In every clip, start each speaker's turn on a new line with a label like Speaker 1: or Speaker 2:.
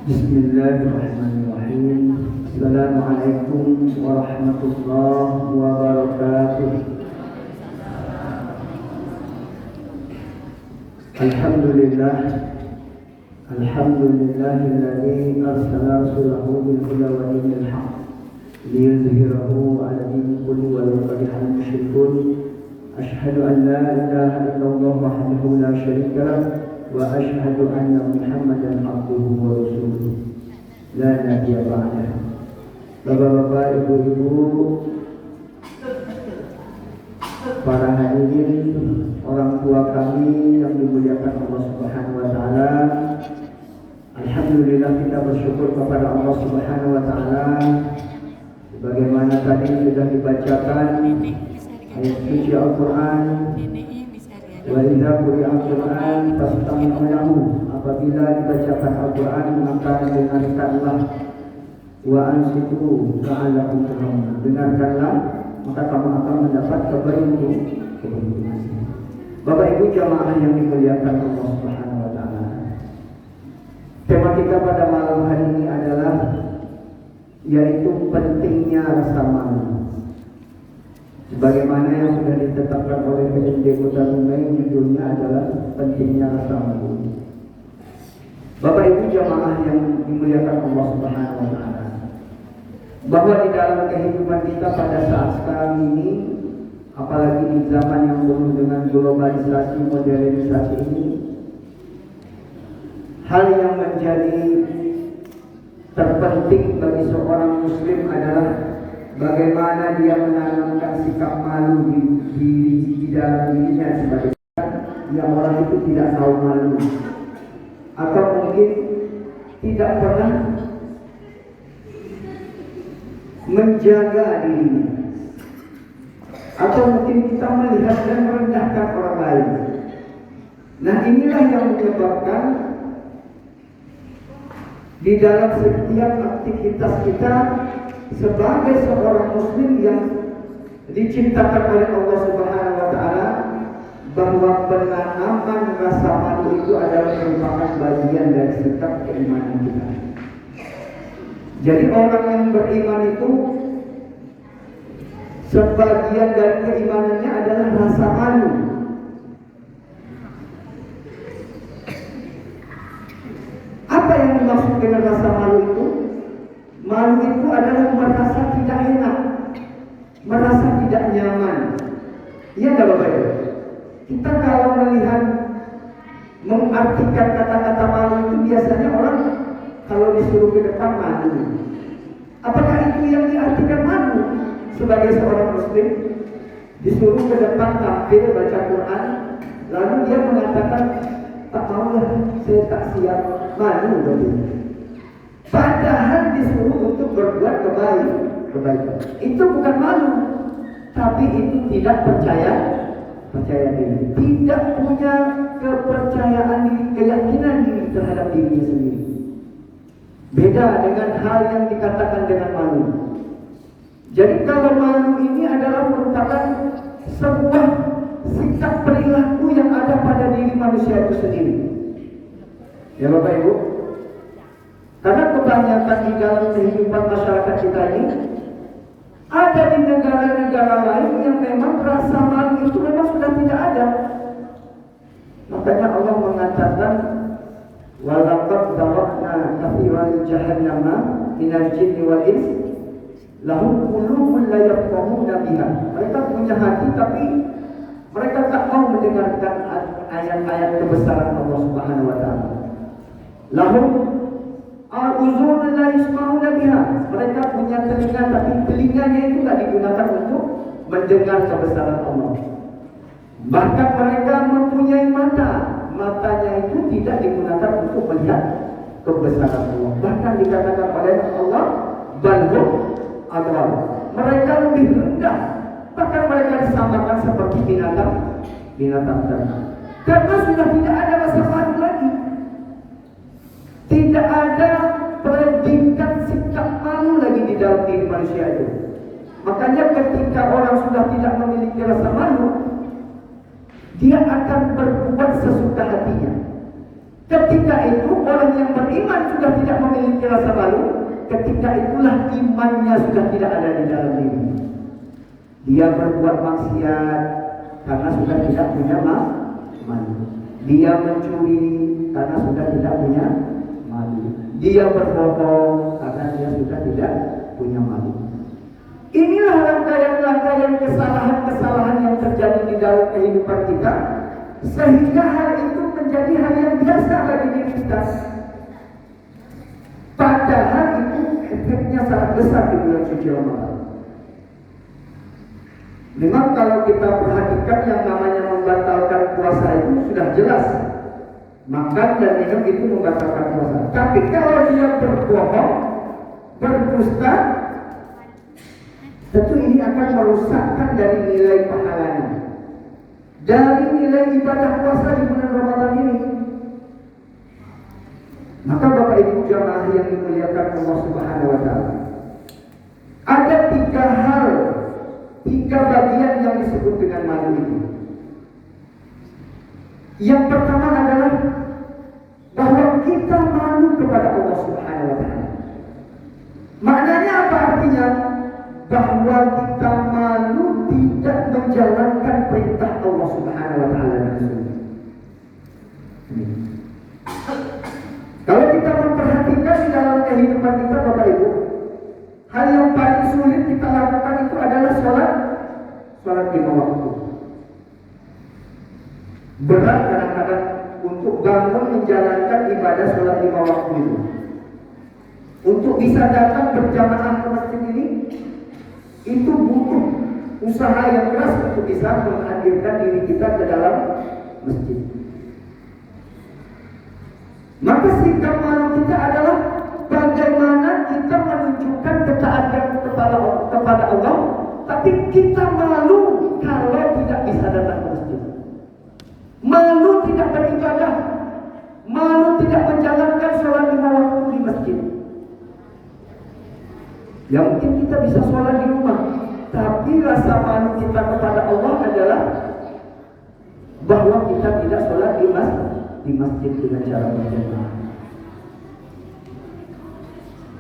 Speaker 1: Bismillahirrahmanirrahim. Assalamualaikum warahmatullahi wabarakatuh. Alhamdulillah. Alhamdulillahilladzi arsala rasulahu bil huda wa dinil haqq liyuzhirahu 'ala dini kulli walau karihal musyrikun. Asyhadu an la ilaha illallah wahdahu la syarika lah wa asyhadu anna Muhammadan abduhu wa rasuluh la nabiyya ba'dah. Bapak-bapak, ibu-ibu, para hadirin, orang tua kami yang dimuliakan Allah Subhanahu wa taala. Alhamdulillah, kita bersyukur kepada Allah Subhanahu wa taala sebagaimana tadi sudah dibacakan ayat suci Al-Qur'an. Wa idza quri'a al-Qur'an fastami'u lahu. Apabila dibacakan Al-Qur'an maka dengarkanlah. Wa ansitu la'allakum turhamun. Dengarkanlah maka kamu akan mendapat keberuntungan. Bapak Ibu jamaah yang dimuliakan Allah Subhanahu wa taala. Tema kita pada malam hari ini adalah yaitu pentingnya rasa malu. Sebagaimana yang sudah ditetapkan oleh PND Kota Dumai, judulnya adalah pentingnya rasa malu. Bapak Ibu jamaah yang dimuliakan Allah Subhanahu wa taala, bahwa di dalam kehidupan kita pada saat sekarang ini, apalagi di zaman yang penuh dengan globalisasi, modernisasi ini, hal yang menjadi terpenting bagi seorang muslim adalah bagaimana dia menanamkan sikap malu di dalam dirinya, sebagai yang orang itu tidak tahu malu atau mungkin tidak pernah menjaga dirinya, atau mungkin kita melihat dan merendahkan orang lain. Nah, inilah yang menyebabkan di dalam setiap aktivitas kita sebagai seorang muslim yang diciptakan oleh Allah Subhanahu wa taala, bahwa penanaman rasa malu itu adalah merupakan bagian dari sikap keimanan kita. Jadi orang yang beriman itu sebagian dari keimanannya adalah rasa malu. Apa yang dimaksud dengan rasa malu itu? Malu itu adalah merasa tidak enak, merasa tidak nyaman. Iya enggak Bapak Ibu? Kita kalau melihat, mengartikan kata-kata malu itu biasanya orang kalau disuruh ke depan malu. Apakah itu yang diartikan malu? Sebagai seorang muslim disuruh ke depan tampil baca Quran, lalu dia mengatakan tak maulah, saya tak siap, malu berarti. Padahal disuruh untuk berbuat kebaikan. Itu bukan malu, tapi itu tidak percaya diri, tidak punya kepercayaan diri, keyakinan diri terhadap dirinya sendiri. Beda dengan hal yang dikatakan dengan malu. Jadi kalau malu ini adalah merupakan sebuah sikap perilaku yang ada pada diri manusia itu sendiri. Ya Bapak Ibu, karena kebanyakan di dalam kehidupan masyarakat kita ini, ada di negara-negara lain yang memang rasa malu itu memang sudah tidak ada. Makanya Allah mengatakan, walaqad darabna katsiran jahannama minal jinni wal ins lahum qulubun la yafqahuna biha. Mereka punya hati tapi mereka tak mau mendengarkan ayat-ayat kebesaran Allah Subhanahu wa taala. Lahum uzunun la yasma'una biha. Mereka punya telinga tapi telinganya itu tidak digunakan untuk mendengar kebesaran Allah. Bahkan mereka mempunyai mata, matanya itu tidak digunakan untuk melihat kebesaran Allah. Bahkan dikatakan oleh Allah, balhum adwal, mereka lebih rendah, bahkan mereka disamakan seperti binatang ternak. Karena sudah tidak ada rasa malu lagi, tidak ada predikat sikap malu lagi di dalam diri manusia itu. Makanya ketika orang sudah tidak memiliki rasa malu, dia akan berbuat sesuka hatinya. Ketika itu orang yang beriman sudah tidak memiliki rasa malu. Ketika itulah imannya sudah tidak ada di dalam diri. Dia berbuat maksiat karena sudah tidak punya malu. Dia mencuri karena sudah tidak punya malu. Dia berbohong karena dia sudah tidak punya malu. Inilah rangkaian-rangkaian kesalahan-kesalahan yang terjadi di dalam kehidupan kita, sehingga hal itu menjadi hal yang biasa bagi diri kita. Padahal itu efeknya sangat besar di bulan suci Ramadan. Memang kalau kita perhatikan yang namanya membatalkan puasa itu sudah jelas. Makan dan minum itu membatalkan puasa. Tapi kalau dia berbohong, berdusta, tentu ini akan merusakkan dari nilai pahalanya, dari nilai ibadah puasa di bulan Ramadan ini. Maka Bapak Ibu jamaah yang dimuliakan Allah Subhanahu wa Ta'ala, ada 3 bagian yang disebut dengan malu itu. Yang pertama adalah bahwa kita malu kepada Allah Subhanahu wa Ta'ala. Maknanya apa artinya? Bahwa kita malu tidak menjalankan perintah Allah Subhanahu wa Ta'ala. Kalau kita memperhatikan di dalam kehidupan kita Bapak Ibu, hal yang paling sulit kita lakukan itu adalah sholat 5 waktu. Berat kadang-kadang untuk bangun menjalankan ibadah sholat 5 waktu itu. Untuk bisa datang berjamaah ke masjid ini, itu butuh usaha yang keras untuk bisa menghadirkan diri kita ke dalam masjid. Maka sikap malu kita adalah bagaimana kita menunjukkan ketaatan kepada Allah, tapi kita malu kalau tidak bisa datang ke masjid. Malu tidak beribadah, malu tidak menjalankan sholat 5 waktu di masjid. Ya mungkin kita bisa sholat di rumah, tapi rasa malu kita kepada Allah adalah bahwa kita tidak sholat di masjid dengan cara berjamaah.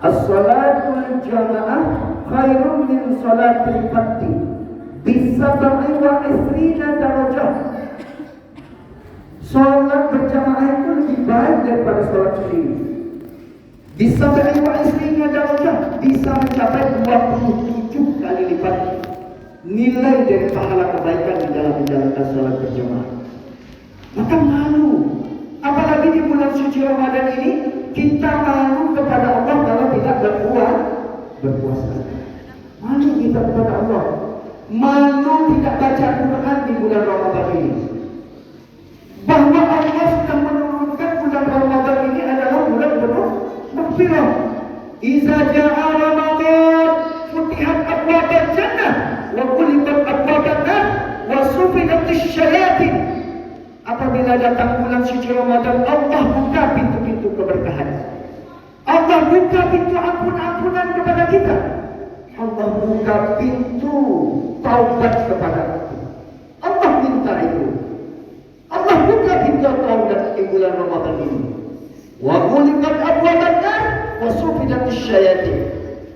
Speaker 1: As-salatul jamaah khairun min salatil fardhi bi-sab'i wa 'ishrina darajah. Sholat berjamaah itu lebih baik daripada sholat sendiri. Bi-sab'i wa 'ishrina darajah, bisa mencapai 27 kali lipat nilai dari pahala kebaikan di dalam menjalankan sholat berjamaah. Maka malu, apalagi di bulan suci Ramadan ini, kita malu kepada Allah kalau tidak berpuasa. Malu kita kepada Allah, malu tidak baca Quran di bulan Ramadan ini. Bahwa Allah sudah menurunkan bulan Ramadan ini adalah bulan penuh maghfirah. Iza ja'a Ramadan futihat abwabul jannah wa ghuliqat abwabun nar wa sufidatis syayatin. Apabila datang bulan suci Ramadan, Allah buka pintu-pintu keberkahan. Allah buka pintu ampun-ampunan kepada kita. Allah buka pintu taubat kepada kita. Allah minta itu. Allah buka pintu taubat di bulan Ramadan ini. Wa ghuliqat abwabun nar wa sufidatis syayatin.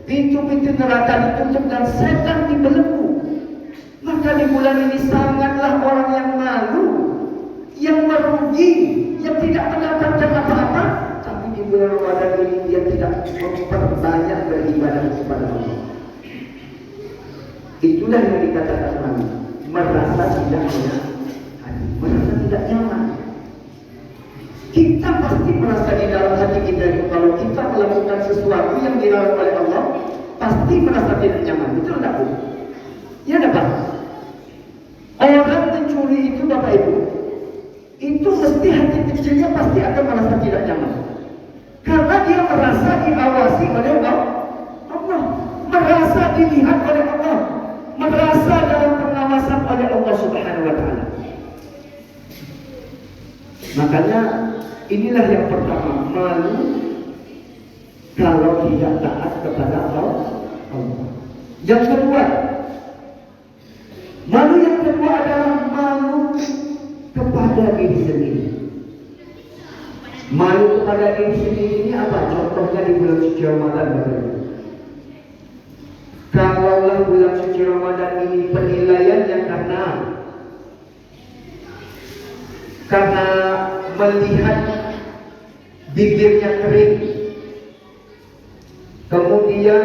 Speaker 1: Pintu-pintu neraka ditutup dan setan dibelenggu. Maka di bulan ini sangatlah orang yang malu, yang merugi, yang tidak mendapatkan apa-apa, tapi di bulan Ramadan ini dia tidak memperbanyak beribadah kepada Allah. Itulah yang dikatakan malu, merasa tidak nyaman, merasa tidak nyaman. Kita pasti merasa di dalam hati kita itu kalau kita melakukan sesuatu yang dilarang oleh Allah, pasti merasa tidak nyaman. Betul tidak, Bu? Ya, dapat. Orang mencuri itu Bapak Ibu, itu mesti hati kecilnya pasti akan merasa tidak nyaman, karena dia merasa diawasi oleh Allah, merasa dilihat oleh Allah, merasa dalam pengawasan oleh Allah Subhanahu wa Ta'ala. Makanya inilah yang pertama, malu kalau tidak taat kepada Allah. Yang kedua, malu yang kedua adalah malu kepada diri sendiri. Malu kepada diri sendiri ini apa? Contohnya di bulan suci Ramadan, Bapak Ibu. Kalaulah bulan suci Ramadan ini penilaiannya karena melihat bibirnya kering, kemudian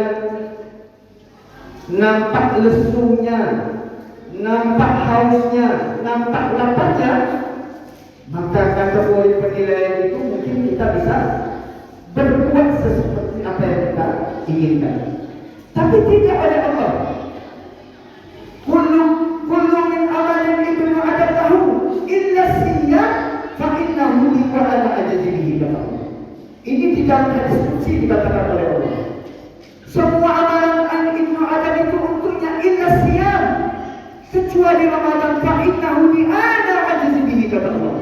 Speaker 1: nampak lesunya, nampak hausnya, nampak laparnya, maka kategori penilaian itu mungkin kita bisa berbuat seperti apa yang kita inginkan. Tapi tidak oleh Allah. Kullu min amalin ibnu adam tahu illa siyam fa innahu li wa ana ajzihi kata Allah. Ini di dalam hadis qudsi dikatakan oleh Allah. Semua amalan ibnu adam itu untuknya illa siyam, kecuali Ramadan, fa innahu li ana ajzihi kata Allah.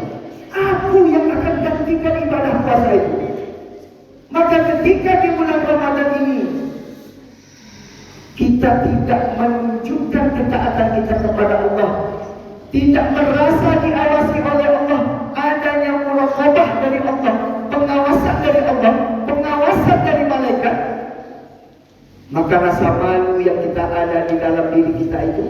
Speaker 1: Aku yang akan gantikan ibadah puasa itu. Maka ketika di bulan Ramadan ini kita tidak menunjukkan ketaatan kita kepada Allah, tidak merasa diawasi oleh Allah, adanya muraqabah dari Allah, pengawasan dari Allah, pengawasan dari malaikat, maka rasa malu yang kita ada di dalam diri kita itu,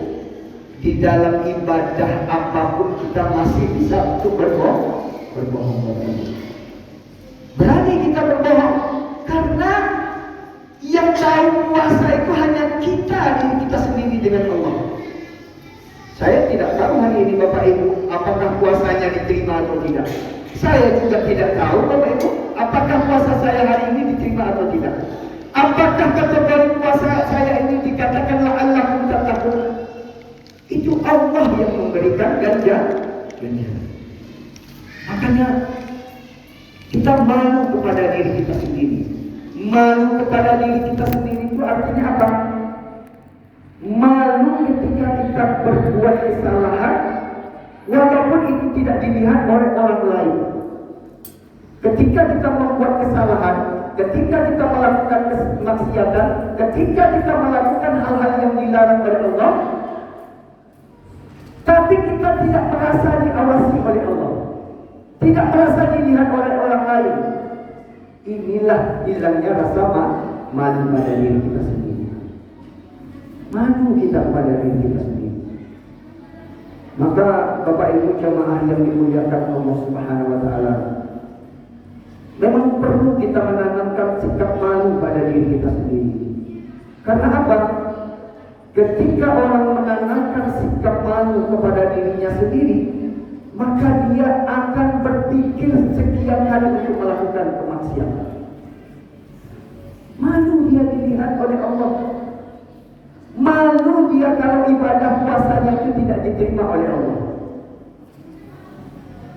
Speaker 1: di dalam ibadah apapun kita masih bisa untuk berbohong. Berani kita berbohong karena yang tahu puasa itu hanya diri kita sendiri dengan Allah. Saya tidak tahu hari ini Bapak Ibu apakah puasanya diterima atau tidak. Saya juga tidak tahu Bapak Ibu apakah puasa saya hari ini diterima atau tidak. Apakah kategori puasa saya ini dikatakan la'allakum tattaqun. Itu Allah yang memberikan ganjaran. Makanya kita malu kepada diri kita sendiri. Malu kepada diri kita sendiri itu artinya apa? Malu ketika kita berbuat kesalahan, walaupun itu tidak dilihat oleh orang lain. Ketika kita membuat kesalahan, ketika kita melakukan kemaksiatan, ketika kita melakukan hal-hal yang dilarang oleh Allah, tapi kita tidak merasa diawasi oleh Allah, tidak merasa dilihat oleh orang lain. Inilah hilangnya rasa malu pada diri kita sendiri. Malu kita pada diri kita sendiri. Maka Bapak Ibu jamaah yang dimuliakan Allah Subhanahu wa taala, memang perlu kita menanamkan sikap malu pada diri kita sendiri. Karena apa? Ketika orang menanamkan sikap malu kepada dirinya sendiri, maka dia akan berpikir sekian kali untuk melakukan kemaksiatan. Malu dia dilihat oleh Allah. Malu dia kalau ibadah puasanya itu tidak diterima oleh Allah.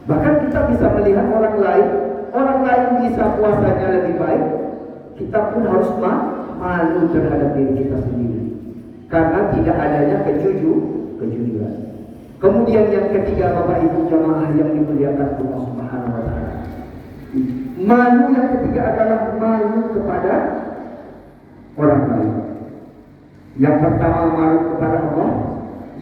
Speaker 1: Bahkan kita bisa melihat orang lain bisa puasanya lebih baik, kita pun harus malu terhadap diri kita sendiri. Karena tidak adanya kejujuran. Kemudian yang ketiga Bapak Ibu jamaah yang dimuliakan Allah Subhanahu wa taala. Malu yang ketiga adalah malu kepada orang lain. Yang pertama malu kepada Allah,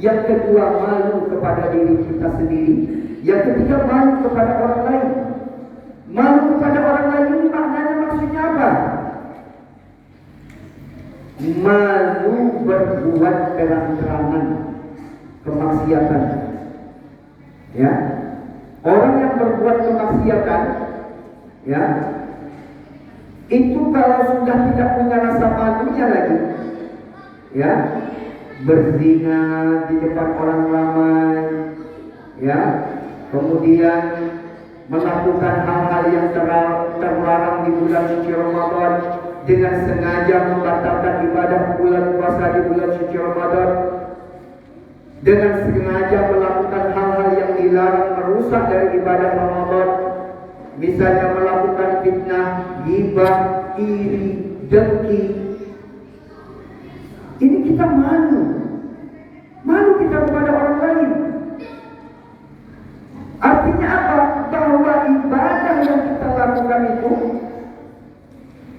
Speaker 1: yang kedua malu kepada diri kita sendiri, yang ketiga malu kepada orang lain. Malu kepada orang lain ini maknanya maksudnya apa? Malu berbuat terang-terangan kemaksiatan. Ya. Orang yang berbuat kemaksiatan, ya, itu kalau sudah tidak punya rasa malunya lagi, ya, berzina di depan orang ramai, ya, kemudian melakukan hal-hal yang terlarang di bulan suci Ramadan, dengan sengaja membatalkan ibadah bulan puasa di bulan suci Ramadan, dengan sengaja melakukan hal-hal yang dilarang merusak dari ibadah Ramadan, misalnya melakukan fitnah, ghibah, iri, dengki. Ini kita malu kita kepada orang lain. Artinya apa? Bahwa ibadah yang kita lakukan itu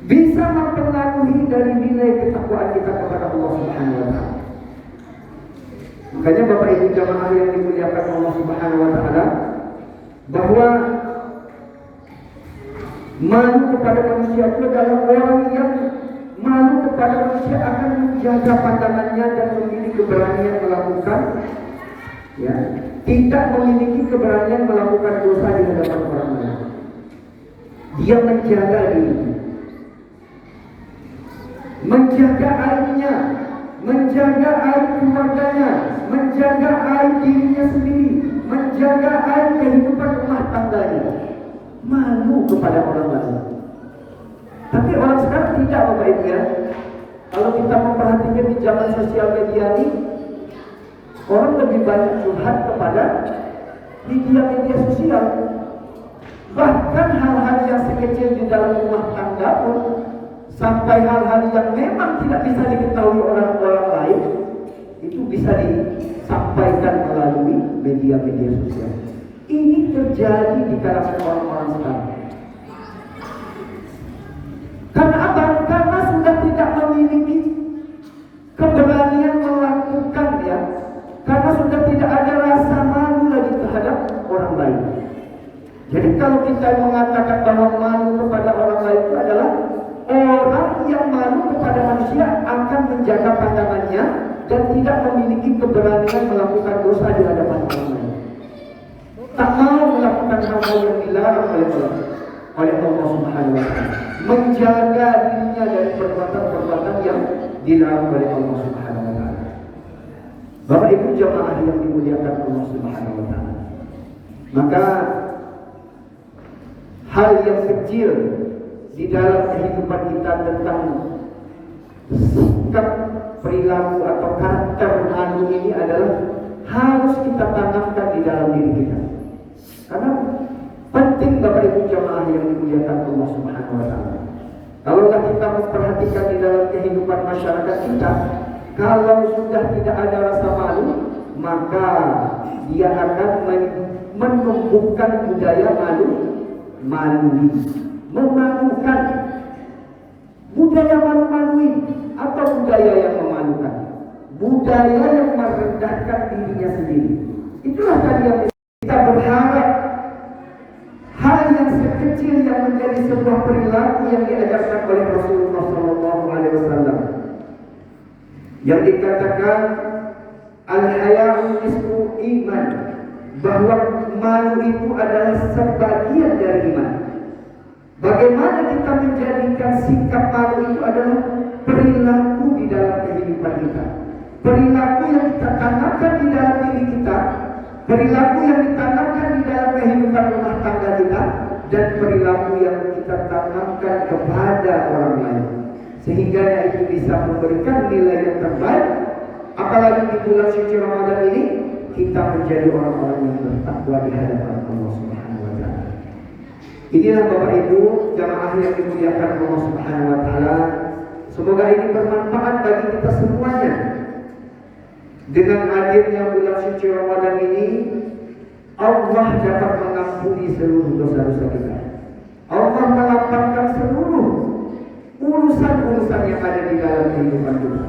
Speaker 1: bisa mempengaruhi dari nilai ketakwaan kita kepada Allah Subhanahu wa taala. Makanya Bapak Ibu jamaah yang dimuliakan Allah Subhanahu wa taala, bahwa Malu kepada manusia itu adalah orang yang malu kepada manusia akan menjaga pandangannya dan memiliki keberanian melakukan, ya, tidak memiliki keberanian melakukan dosa di hadapan orang lain. Dia menjaga diri, menjaga aibnya, menjaga aib keluarganya, menjaga aib dirinya sendiri, menjaga aib kehidupan rumah tangganya. Malu kepada orang lain. Tapi orang sekarang tidak, Bapak Ibu ya. Kalau kita memperhatikan di zaman sosial media ini, orang lebih banyak curhat kepada media sosial. Bahkan hal-hal yang sekecil di dalam rumah tangga pun, sampai hal-hal yang memang tidak bisa diketahui orang-orang lain, itu bisa disampaikan melalui media sosial. Ini terjadi di kalangan orang-orang sekarang. Karena apa? Karena sudah tidak memiliki keberanian melakukan, ya. Karena sudah tidak ada rasa malu lagi terhadap orang lain. Jadi kalau kita mengatakan bahwa malu kepada orang lain itu adalah orang yang malu kepada manusia akan menjaga pandangannya dan tidak memiliki keberanian melakukan dosa di hadapan orang lain. Tak mau melakukan hal-hal yang dilarang oleh Allah Subhanahu wa Ta'ala, menjaga dirinya dari perbuatan-perbuatan yang dilarang oleh Allah Subhanahu wa Ta'ala. Bapak Ibu jemaah yang dimuliakan Allah Subhanahu wa Ta'ala, maka hal yang kecil di dalam kehidupan kita tentang sikap, perilaku atau karakter malu ini adalah harus kita tanamkan di dalam diri kita. Karena penting Bapak Ibu jemaah yang dimuliakan Allah Subhanahu wa Ta'ala. Kalaulah kita memperhatikan di dalam kehidupan masyarakat kita, kalau sudah tidak ada rasa malu, maka dia akan menumbuhkan budaya malu-maluin, memalukan. Budaya malu-maluin atau budaya yang memalukan, budaya yang merendahkan dirinya sendiri. Itulah tadi yang kita berharap. Hal yang sekecil yang menjadi sebuah perilaku yang diajarkan oleh Rasulullah SAW, yang dikatakan al-haya'u nisfu iman, bahwa malu itu adalah sebagian dari iman. Bagaimana kita menjadikan sikap malu itu adalah perilaku di dalam kehidupan kita, perilaku yang kita tanamkan di dalam diri kita, perilaku yang ditanamkan di dalam kehidupan rumah tangga kita, dan perilaku yang kita tanamkan kepada orang lain, sehingga itu bisa memberikan nilai yang terbaik. Apalagi di bulan suci Ramadan ini, kita menjadi orang-orang yang bertakwa di hadapan Allah Subhanahu wa Ta'ala. Inilah Bapak Ibu jamaah yang dimuliakan Allah Subhanahu wa Ta'ala. Semoga ini bermanfaat bagi kita semuanya. Dengan hadirnya bulan suci Ramadan ini, Allah dapat mengampuni seluruh dosa-dosa kita. Allah melapangkan seluruh urusan-urusan yang ada di dalam kehidupan kita.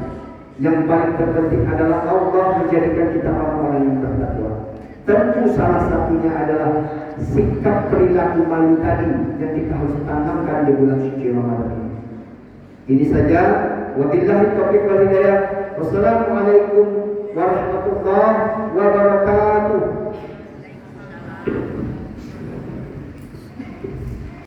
Speaker 1: Yang paling terpenting adalah Allah menjadikan kita orang-orang yang bertakwa. Tentu salah satunya adalah sikap perilaku malu tadi yang kita harus tanamkan di bulan suci Ramadan ini. Ini saja. Wabillahi taufiq wal hidayah. Wassalamualaikum warahmatullahi wabarakatuh.